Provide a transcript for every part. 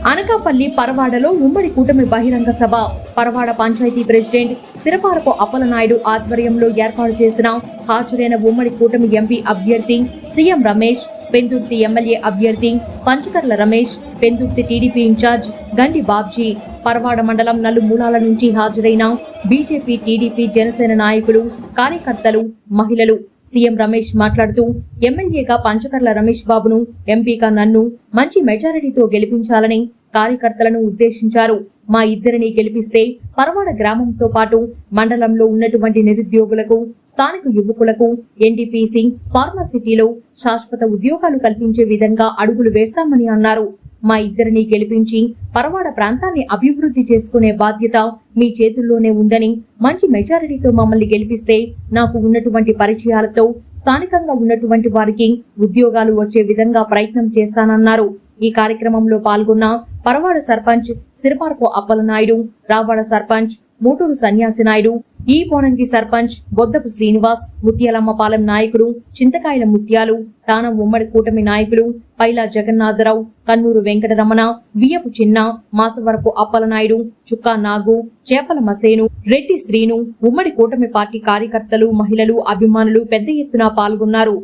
అనకాపల్లి పరవాడలో ఉమ్మడి కూటమి బహిరంగ సభ. పరవాడ పంచాయతీ ప్రెసిడెంట్ సిరపారపు అప్పలనాయుడు ఆధ్వర్యంలో ఏర్పాటు చేసిన హాజరైన ఉమ్మడి కూటమి ఎంపీ అభ్యర్థి సీఎం రమేష్, పెందుర్తి ఎమ్మెల్యే అభ్యర్థి పంచకర్ల రమేష్, పెందుర్తి టీడీపీ ఇన్ఛార్జ్ గండి బాబ్జీ, పరవాడ మండలం నలుమూలాల నుంచి హాజరైన బీజేపీ, టీడీపీ, జనసేన నాయకులు, కార్యకర్తలు, మహిళలు. సీఎం రమేష్ మాట్లాడుతూ ఎమ్మెల్యేగా పంచకర్ల రమేష్ బాబును, ఎంపీగా నన్ను మంచి మెజారిటీతో గెలిపించాలని కార్యకర్తలను ఉద్దేశించారు. మా ఇద్దరిని గెలిపిస్తే పరవాడ గ్రామంతో పాటు మండలంలో ఉన్నటువంటి నిరుద్యోగులకు, స్థానిక యువకులకు ఎన్టీపీసీ, ఫార్మసిటీలో శాశ్వత ఉద్యోగాలు కల్పించే విధంగా అడుగులు వేస్తామని అన్నారు. మా ఇద్దరిని గెలిపించి పరవాడ ప్రాంతాన్ని అభివృద్ధి చేసుకునే బాధ్యత మీ చేతుల్లోనే ఉందని, మంచి మెజారిటీతో మమ్మల్ని గెలిపిస్తే నాకు ఉన్నటువంటి పరిచయాలతో స్థానికంగా ఉన్నటువంటి వారికి ఉద్యోగాలు వచ్చే విధంగా ప్రయత్నం చేస్తానన్నారు. ఈ కార్యక్రమంలో పాల్గొన్న పరవాడ సర్పంచ్ సిరపారపు అప్పలనాయుడు, రావాడ సర్పంచ్ మూటూరు సన్యాసి నాయుడు, ఈ పోనంగి సర్పంచ్ బొద్దపు శ్రీనివాస్, ముత్యాలమ్మపాలెం నాయకుడు చింతకాయల ముత్యాలు, తానం ఉమ్మడి కూటమి నాయకులు పైలా జగన్నాథరావు, కన్నూరు వెంకటరమణ, వియపు చిన్న, మాసవరపు అప్పలనాయుడు, చుక్కా నాగు, చేపల మసేను, రెడ్డి శ్రీను, ఉమ్మడి కూటమి పార్టీ కార్యకర్తలు, మహిళలు, అభిమానులు పెద్ద ఎత్తున పాల్గొన్నారు.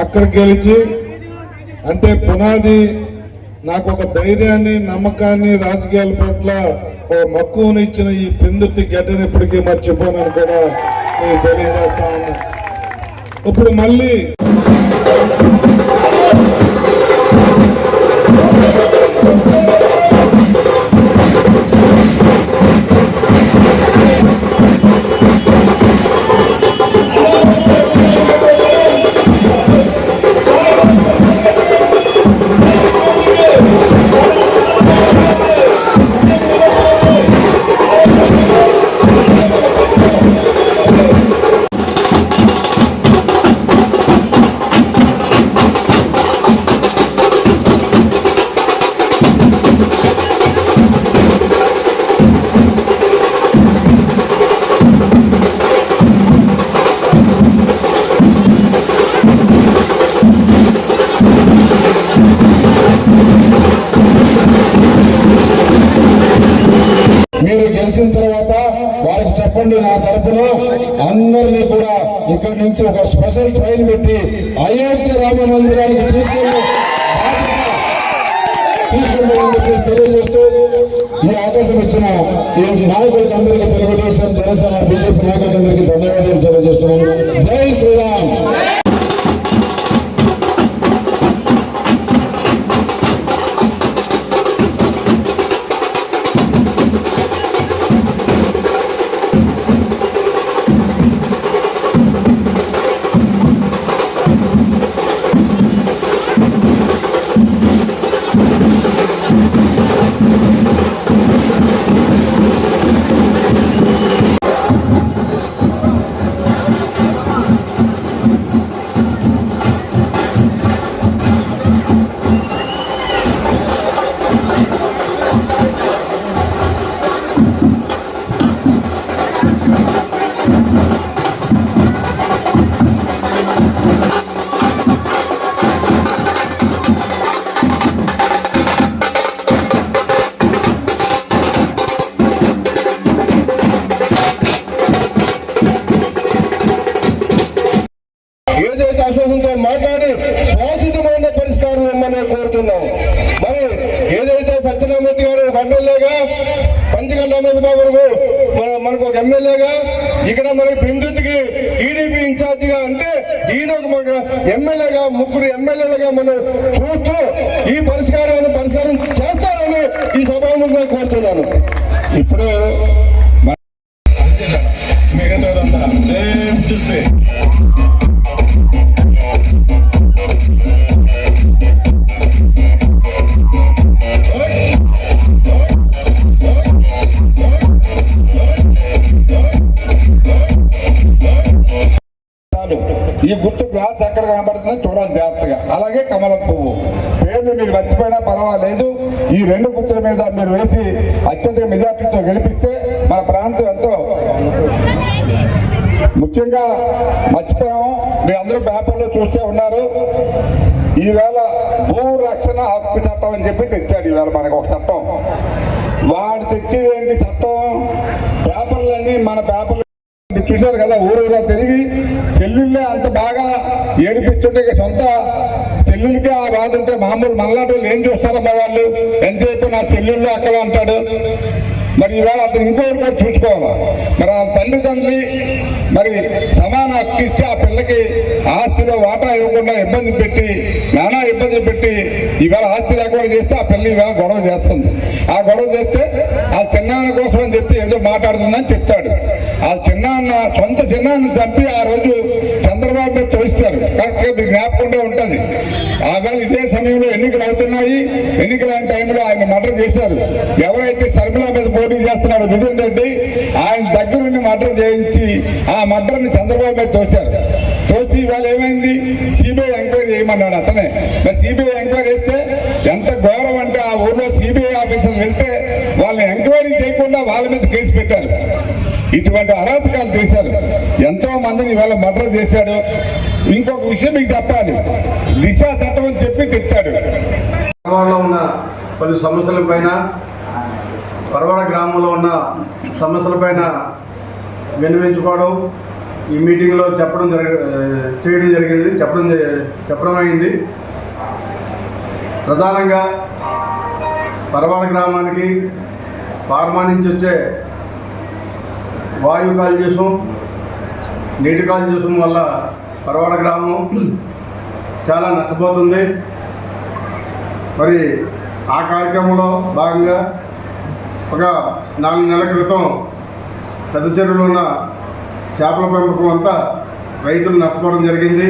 అక్కడ గెలిచి అంటే పునాది నాకు ఒక ధైర్యాన్ని, నమ్మకాన్ని, రాజకీయాల పట్ల ఓ మక్కువను ఇచ్చిన ఈ పెందుర్తి గడ్డను ఎప్పటికీ మర్చిపోనని కూడా నేను తెలియజేస్తా ఉన్నా. ఇప్పుడు మళ్ళీ మీరు గెలిచిన తర్వాత వారికి చెప్పండి, నా తరఫున అందరినీ కూడా ఇక్కడి నుంచి ఒక స్పెషల్ ట్రైన్ పెట్టి అయోధ్య రామ మందిరానికి తీసుకుంటామని చెప్పేసి తెలియజేస్తూ ఈ అవకాశం ఇచ్చిన ఈ నాయకులకి అందరికీ, తెలుగుదేశం, జనసేన, బీజేపీ నాయకులందరికీ ధన్యవాదాలు తెలియజేస్తున్నాను. జై శ్రీరామ్. ఏదైతే అశోకంతో మాట్లాడి శాశ్వతమైన పరిష్కారం ఇమ్మని కోరుతున్నాం. మరి ఏదైతే సత్యనారాయణ గారు ఒక ఎమ్మెల్యేగా, పంచకర్ల రమేష్ బాబు మనకు ఒక ఎమ్మెల్యేగా, ఇక్కడ మనకి పెందుర్తికి టీడీపీ ఇన్ఛార్జిగా, అంటే ఈయన ఒక ఎమ్మెల్యేగా, ముగ్గురు ఎమ్మెల్యేలుగా మనం చూస్తూ ఈ పరిష్కారం చేస్తారని ఈ సభాముఖంగా కోరుతున్నాను. ఇప్పుడు మిగతాదంతా చూసి ఈ గుర్తు గ్లాస్ ఎక్కడ కనబడుతుందో చూడాలి జాగ్రత్తగా. అలాగే కమలం పువ్వు పేర్లు మీరు మర్చిపోయినా పర్వాలేదు. ఈ రెండు గుర్తుల మీద మీరు వేసి అత్యధిక మెజార్టీతో గెలిపిస్తే మన ప్రాంతం ఎంతో ముఖ్యంగా మర్చిపోయాము, మీ అందరూ పేపర్లో చూస్తూ ఉన్నారు. ఈవేళ భూ రక్షణ హక్కు చట్టం అని చెప్పి తెచ్చాడు ఈవేళ మనకు ఒక చట్టం. వాడు తెచ్చేది ఏంటి చట్టం? పేపర్లన్నీ మన పేపర్లు చూశారు కదా, ఊరూరా తిరిగి చెల్లుళ్ళే అంత బాగా ఏడిపిస్తుంటే సొంత చెల్లులకి ఆ బాధ ఉంటే మామూలు మళ్ళాటి వాళ్ళు ఏం చూస్తారమ్మా, వాళ్ళు ఎంతసేపు నా చెల్లుళ్ళు అక్కడ అంటాడు. మరి ఈవేళ అతను ఇంకోటి కూడా చూసుకోవాలి. మరి ఆ తల్లిదండ్రి మరి సమాన హక్కు ఇస్తే ఆ పిల్లకి ఆస్తిలో వాటా ఇవ్వకుండా ఇబ్బంది పెట్టి నానా ఇబ్బంది పెట్టి ఈవేళ ఆస్తి లేకుండా చేస్తే ఆ పిల్ల ఈవేళ గొడవ చేస్తుంది. ఆ గొడవ చేస్తే ఆ చిన్నాన్న కోసం అని చెప్పి ఏదో మాట్లాడుతుందని చెప్తాడు. ఆ చిన్నాన్న సొంత చిన్నాన్ని చంపి ఆ రోజు చంద్రబాబు మీద తోయిస్తారు. కరెక్ట్గా మీకు జ్ఞాపకంగా ఉంటుంది. ఆవేళ ఇదే సమయంలో ఎన్నికలు అవుతున్నాయి. ఎన్నికలైన టైంలో ఆయన మర్డర్ చేశారు. ఎవరైతే శర్మిల మీద పోటీ చేస్తున్నాడు మిథున్ రెడ్డి, ఆయన దగ్గరుండి మర్డర్ చేయించి ఆ మర్డర్ని చంద్రబాబు మీద తోశారు. తోసి ఇవాళ ఏమైంది, సిబిఐ ఎంక్వైరీ చేయమన్నాడు అతనే. మరి సిబిఐ ఎంక్వైరీ చేస్తే ఎంత ఘోరం అంటే ఆ ఊర్లో సిబిఐ ఆఫీసర్లు వెళ్తే వాళ్ళని ఎంక్వైరీ చేయకుండా వాళ్ళ మీద కేసు పెట్టారు. ఇటువంటి అరాచకాలు చేశారు. ఎంతో మందిని ఇవాళ మర్డర్ చేశాడు. ఇంకొక విషయం మీకు చెప్పాలి, దిశ చట్టం అని చెప్పి తెచ్చాడు. పరవాడలో ఉన్న పలు సమస్యల పైన, పరవాడ గ్రామంలో ఉన్న సమస్యల పైన విన్నవించుకోవడం ఈ మీటింగ్లో చేయడం జరిగింది, చెప్పడం అయింది. ప్రధానంగా పరవాడ గ్రామానికి ఫార్మా నుంచి వచ్చే వాయు కాలుష్యం, నీటి కాలుష్యం వల్ల పరవాడ గ్రామం చాలా నష్టపోతుంది. మరి ఆ కార్యక్రమంలో భాగంగా ఒక 4 నెలల క్రితం పెద్ద చెరువులో ఉన్న చేపల పెంపకం అంతా రైతులు నష్టపోవడం జరిగింది.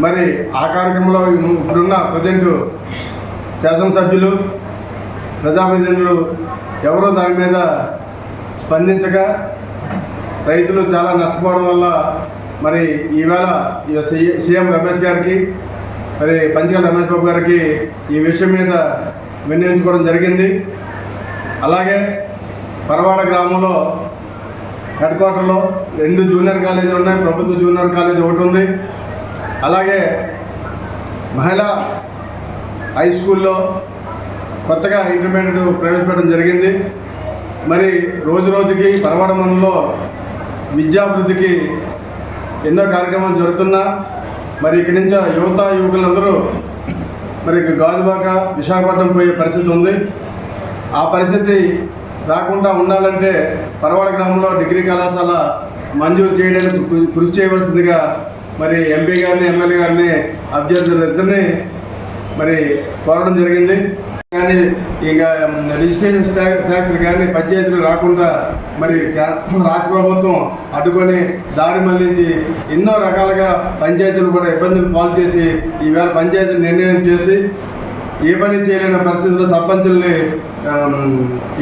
మరి ఆ కార్యక్రమంలో ఇప్పుడున్న ప్రజెంట్ శాసనసభ్యులు, ప్రజాప్రతినిధులు ఎవరో దాని మీద స్పందించగా రైతులు చాలా నష్టపోవడం వల్ల మరి ఈవేళ సీఎం రమేష్ గారికి, మరి పంచగల రమేష్ బాబు గారికి ఈ విషయం మీద విన్నవించుకోవడం జరిగింది. అలాగే పరవాడ గ్రామంలో హెడ్ క్వార్టర్లో 2 జూనియర్ కాలేజీలు ఉన్నాయి. ప్రభుత్వ జూనియర్ కాలేజ్ ఒకటి ఉంది. అలాగే మహిళా హై స్కూల్లో కొత్తగా ఇంటర్మీడియట్ ప్రవేశపెట్టడం జరిగింది. మరి రోజు రోజుకి పరవాడ మండలంలో విద్యాభివృద్ధికి ఎన్నో కార్యక్రమాలు జరుగుతున్నా మరి ఇక్కడి నుంచి యువకులందరూ మరి గాజువాక, విశాఖపట్నం పోయే పరిస్థితి ఉంది. ఆ పరిస్థితి రాకుండా ఉండాలంటే పరవాడ గ్రామంలో డిగ్రీ కళాశాల మంజూరు చేయడానికి కృషి చేయవలసిందిగా మరి ఎంపీ గారిని, ఎమ్మెల్యే గారిని, అభ్యర్థులిద్దరిని మరి కోరడం జరిగింది. కానీ ఇక రిజిస్ట్రేషన్ ట్యాక్స్లు కానీ పంచాయతీలు రాకుండా మరి రాష్ట్ర ప్రభుత్వం అడ్డుకొని దారి మళ్లించి ఎన్నో రకాలుగా పంచాయతీలు కూడా ఇబ్బందులు పాలు చేసి ఈవేళ పంచాయతీలు నిర్ణయం చేసి ఏ పని చేయలేని పరిస్థితుల్లో సర్పంచుల్ని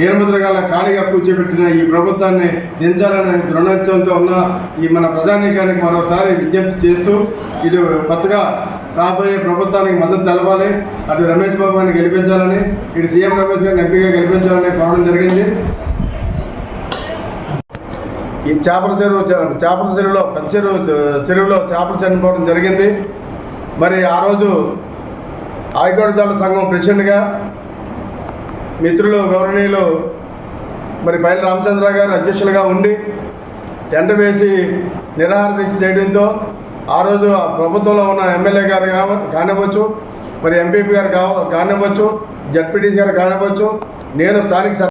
8 రకాల ఖాళీగా కూర్చోబెట్టిన ఈ ప్రభుత్వాన్ని దించాలనే దృఢనిశ్చయంతో ఉన్న ఈ మన ప్రజానీకానికి మరోసారి విజ్ఞప్తి చేస్తూ ఇటు కొత్తగా రాబోయే ప్రభుత్వానికి మద్దతు తెలపాలి. అటు రమేష్ బాబు గారిని గెలిపించాలని, ఇటు సీఎం రమేష్ గారిని ఎంపీగా గెలిపించాలని కోరడం జరిగింది. ఈ చేపల చెరువులో పెద్ద చెరువులో చేపలు చనిపోవడం జరిగింది. మరి ఆ రోజు ఆయుకోటదారుల సంఘం ప్రెసిడెంట్గా మిత్రులు గౌరవనీయులు మరి పైల రామచంద్ర గారు అధ్యక్షులుగా ఉండి టెంట వేసి నిరాహార దీక్ష చేయడంతో ఆ రోజు ప్రభుత్వంలో ఉన్న ఎమ్మెల్యే గారు కానివ్వచ్చు, మరి ఎంపీపీ గారు కానివ్వచ్చు, జడ్పీటీసీ గారు కానివ్వచ్చు, నేను స్థానిక